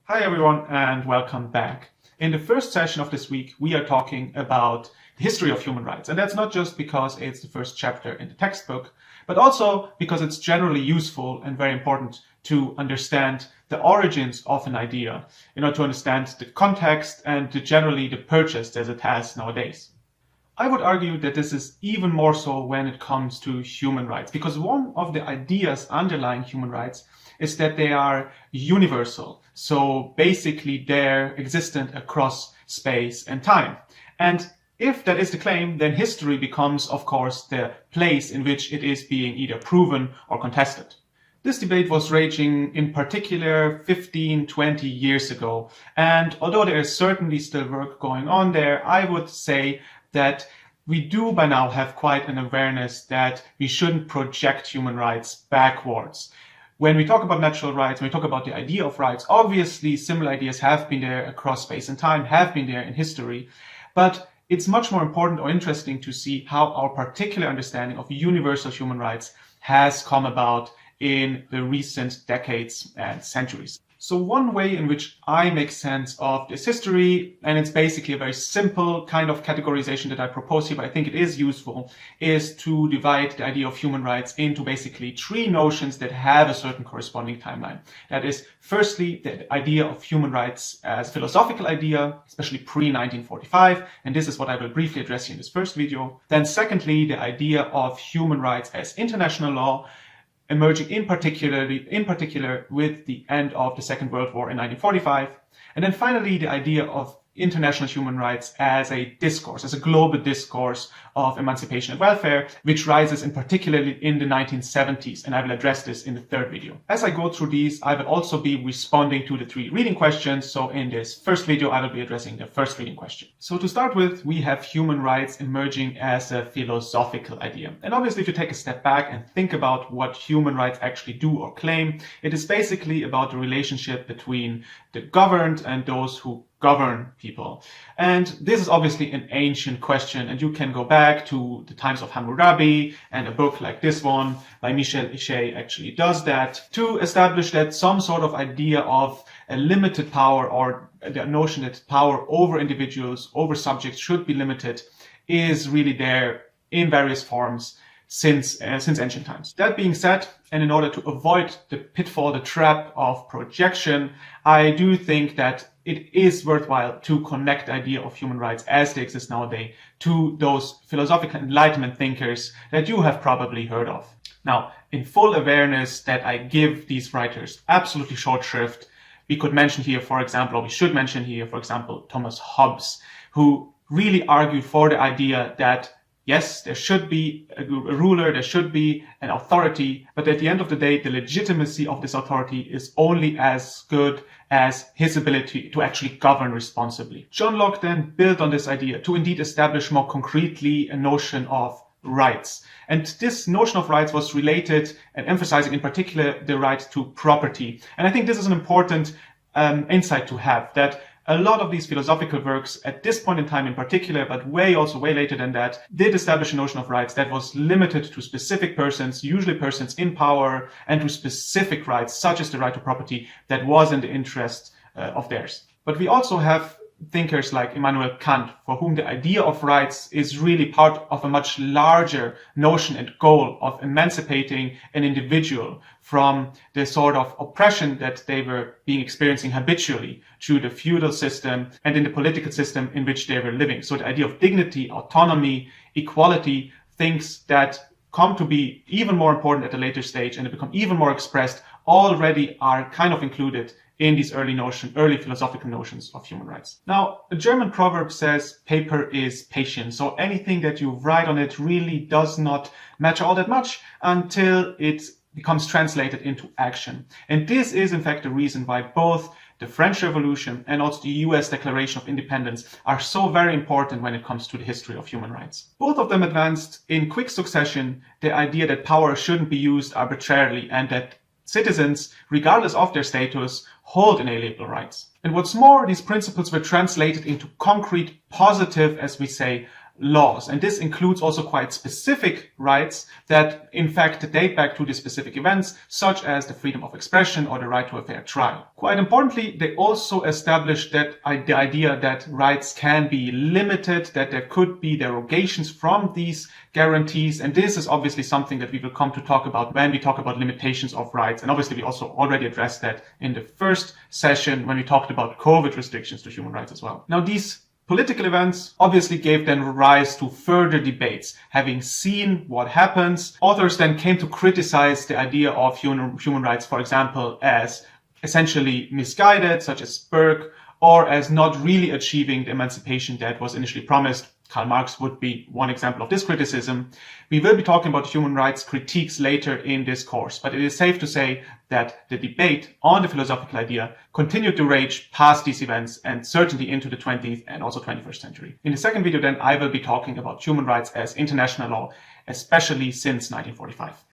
Hi everyone and welcome back. In the first session of this week, we are talking about the history of human rights. And that's not just because it's the first chapter in the textbook, but also because it's generally useful and very important to understand the origins of an idea, to understand the context and generally the purchase that it has nowadays. I would argue that this is even more so when it comes to human rights, because one of the ideas underlying human rights is that they are universal. So basically they're existent across space and time. And if that is the claim, then history becomes, of course, the place in which it is being either proven or contested. This debate was raging in particular 15, 20 years ago. And although there is certainly still work going on there, I would say that we do by now have quite an awareness that we shouldn't project human rights backwards. When we talk about natural rights, when we talk about the idea of rights, obviously similar ideas have been there across space and time, have been there in history. But it's much more important or interesting to see how our particular understanding of universal human rights has come about in the recent decades and centuries. So one way in which I make sense of this history, and it's basically a very simple kind of categorization that I propose here, but I think it is useful, is to divide the idea of human rights into basically three notions that have a certain corresponding timeline. That is, firstly, the idea of human rights as a philosophical idea, especially pre-1945, and this is what I will briefly address here in this first video. Then secondly, the idea of human rights as international law, emerging in particular with the end of the Second World War in 1945. And then finally, the idea of international human rights as a discourse, as a global discourse of emancipation and welfare, which rises in particularly in the 1970s. And I will address this in the third video. As I go through these, I will also be responding to the three reading questions. So in this first video, I will be addressing the first reading question. So to start with, we have human rights emerging as a philosophical idea. And obviously, if you take a step back and think about what human rights actually do or claim, it is basically about the relationship between the governed and those who govern people. And this is obviously an ancient question, and you can go back to the times of Hammurabi, and a book like this one by Michel Ichet actually does that to establish that some sort of idea of a limited power, or the notion that power over individuals, over subjects should be limited, is really there in various forms since ancient times. That being said, and in order to avoid the pitfall, the trap of projection, I do think that it is worthwhile to connect the idea of human rights as they exist nowadays to those philosophical Enlightenment thinkers that you have probably heard of. Now, in full awareness that I give these writers absolutely short shrift, we could mention here, for example, or we should mention here, for example, Thomas Hobbes, who really argued for the idea that yes, there should be a ruler, there should be an authority, but at the end of the day, the legitimacy of this authority is only as good as his ability to actually govern responsibly. John Locke then built on this idea to indeed establish more concretely a notion of rights. And this notion of rights was related and emphasizing in particular the right to property. And I think this is an important insight to have, that a lot of these philosophical works at this point in time in particular, but way later than that, did establish a notion of rights that was limited to specific persons, usually persons in power, and to specific rights, such as the right to property, that was in the interest of theirs. But we also have thinkers like Immanuel Kant, for whom the idea of rights is really part of a much larger notion and goal of emancipating an individual from the sort of oppression that they were experiencing habitually through the feudal system and in the political system in which they were living. So the idea of dignity, autonomy, equality, things that come to be even more important at a later stage and to become even more expressed, already are kind of included in these early philosophical notions of human rights. Now, a German proverb says, paper is patient. So anything that you write on it really does not matter all that much until it becomes translated into action. And this is, in fact, the reason why both the French Revolution and also the US Declaration of Independence are so very important when it comes to the history of human rights. Both of them advanced in quick succession the idea that power shouldn't be used arbitrarily and that citizens, regardless of their status, hold inalienable rights. And what's more, these principles were translated into concrete, positive, as we say, laws. And this includes also quite specific rights that in fact date back to the specific events, such as the freedom of expression or the right to a fair trial. Quite importantly, they also established that the idea that rights can be limited, that there could be derogations from these guarantees. And this is obviously something that we will come to talk about when we talk about limitations of rights. And obviously we also already addressed that in the first session when we talked about COVID restrictions to human rights as well. Now, these political events obviously gave then rise to further debates. Having seen what happens, authors then came to criticize the idea of human rights, for example, as essentially misguided, such as Burke, or as not really achieving the emancipation that was initially promised. Karl Marx would be one example of this criticism. We will be talking about human rights critiques later in this course, but it is safe to say that the debate on the philosophical idea continued to rage past these events and certainly into the 20th and also 21st century. In the second video then, I will be talking about human rights as international law, especially since 1945.